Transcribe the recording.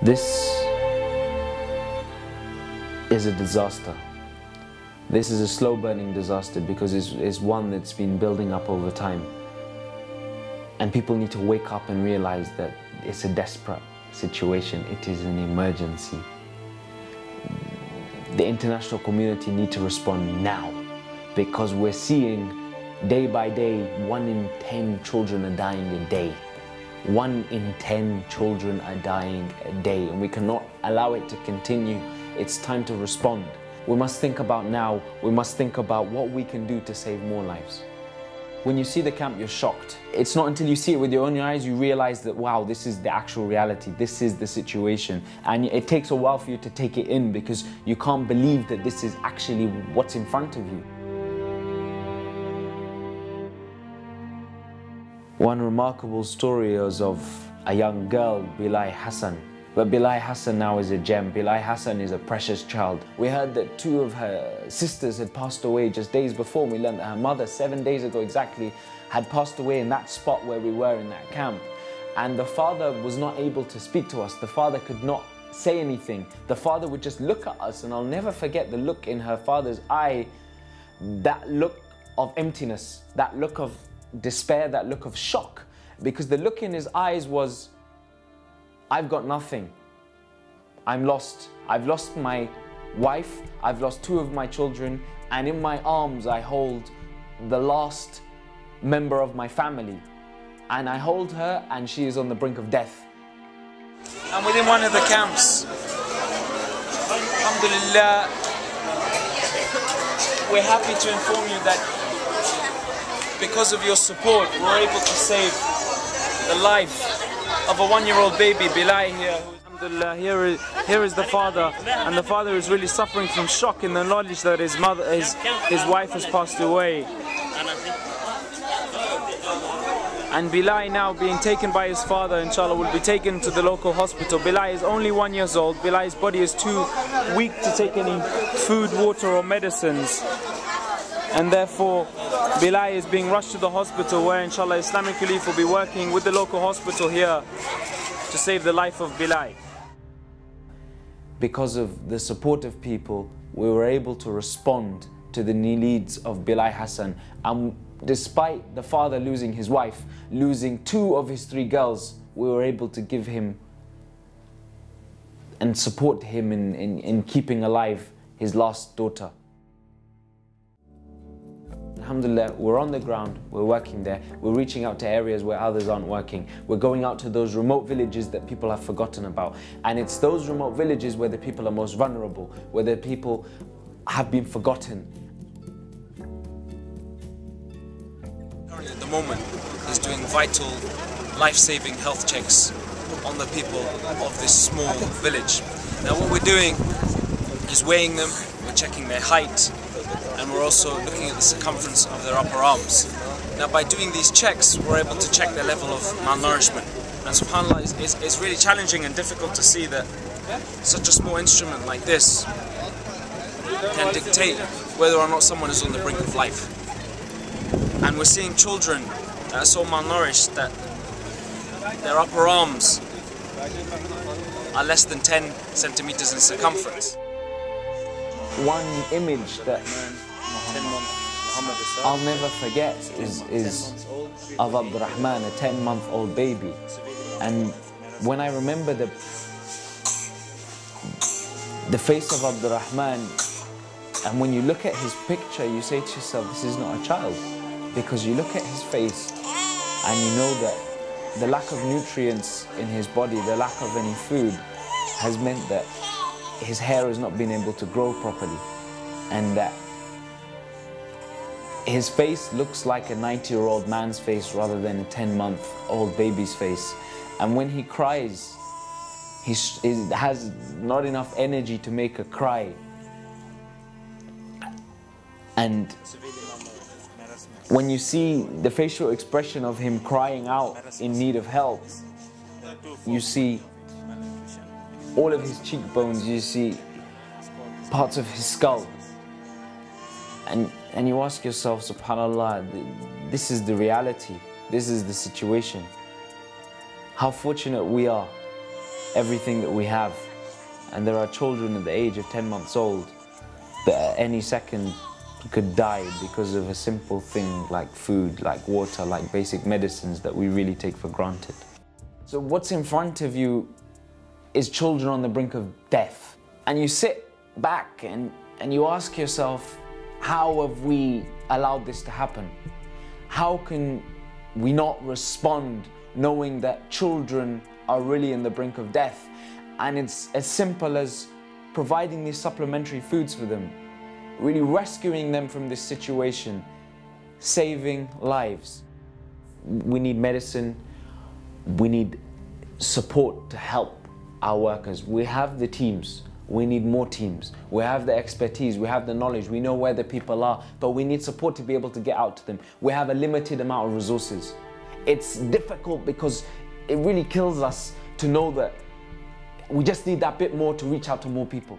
This is a disaster. This is a slow burning disaster because it's one that's been building up over time. And people need to wake up and realize that it's a desperate situation. It is an emergency. The international community need to respond now, because we're seeing day by day 1 in 10 children are dying a day. 1 in 10 children are dying a day, and we cannot allow it to continue. It's time to respond. We must think about now. We must think about what we can do to save more lives. When you see the camp, you're shocked. It's not until you see it with your own eyes you realize that, wow, this is the actual reality. This is the situation. And it takes a while for you to take it in, because you can't believe that this is actually what's in front of you. One remarkable story is of a young girl, Bilal Hassan. But Bilal Hassan now is a gem. Bilal Hassan is a precious child. We heard that 2 of her sisters had passed away just days before. We learned that her mother, 7 days ago exactly, had passed away in that spot where we were in that camp. And the father was not able to speak to us. The father could not say anything. The father would just look at us, and I'll never forget the look in her father's eye, that look of emptiness, that look of despair, that look of shock. Because the look in his eyes was, I've got nothing. I'm lost. I've lost my wife. I've lost 2 of my children. And in my arms, I hold the last member of my family. And I hold her, and she is on the brink of death. I'm within one of the camps. Alhamdulillah. We're happy to inform you that because of your support, we're able to save the life of a 1-year-old baby, Bilal here. Alhamdulillah, here is the father, and the father is really suffering from shock in the knowledge that his wife has passed away. And Bilal now being taken by his father, inshallah, will be taken to the local hospital. Bilal is only 1 year old. Bilal's body is too weak to take any food, water or medicines. And therefore, Bilal is being rushed to the hospital, where inshallah Islamic Relief will be working with the local hospital here to save the life of Bilal. Because of the support of people, we were able to respond to the needs of Bilal Hassan. And despite the father losing his wife, losing 2 of his 3 girls, we were able to give him and support him in keeping alive his last daughter. Alhamdulillah, we're on the ground, we're working there, we're reaching out to areas where others aren't working. We're going out to those remote villages that people have forgotten about. And it's those remote villages where the people are most vulnerable, where the people have been forgotten. Currently at the moment is doing vital, life-saving health checks on the people of this small village. Now what we're doing is weighing them, we're checking their height, and we're also looking at the circumference of their upper arms. Now by doing these checks, we're able to check their level of malnourishment. And subhanAllah, it's really challenging and difficult to see that such a small instrument like this can dictate whether or not someone is on the brink of life. And we're seeing children that are so malnourished that their upper arms are less than 10 centimeters in circumference. One image that I'll never forget is of Abdurrahman, a 10-month-old baby. And when I remember the face of Abdurrahman, and when you look at his picture, you say to yourself, this is not a child. Because you look at his face and you know that the lack of nutrients in his body, the lack of any food, has meant that his hair has not been able to grow properly, and that his face looks like a 90-year-old man's face rather than a 10-month-old baby's face. And when he cries, he has not enough energy to make a cry. And when you see the facial expression of him crying out in need of help, you see all of his cheekbones, you see parts of his skull. And you ask yourself, subhanAllah, this is the reality, this is the situation. How fortunate we are everything that we have. And there are children at the age of 10 months old that at any second could die because of a simple thing like food, like water, like basic medicines that we really take for granted. So what's in front of you is children on the brink of death. And you sit back and you ask yourself, how have we allowed this to happen? How can we not respond knowing that children are really in the brink of death? And it's as simple as providing these supplementary foods for them, really rescuing them from this situation, saving lives. We need medicine, we need support to help our workers. We have the teams, we need more teams. We have the expertise, we have the knowledge, we know where the people are, but we need support to be able to get out to them. We have a limited amount of resources. It's difficult because it really kills us to know that we just need that bit more to reach out to more people.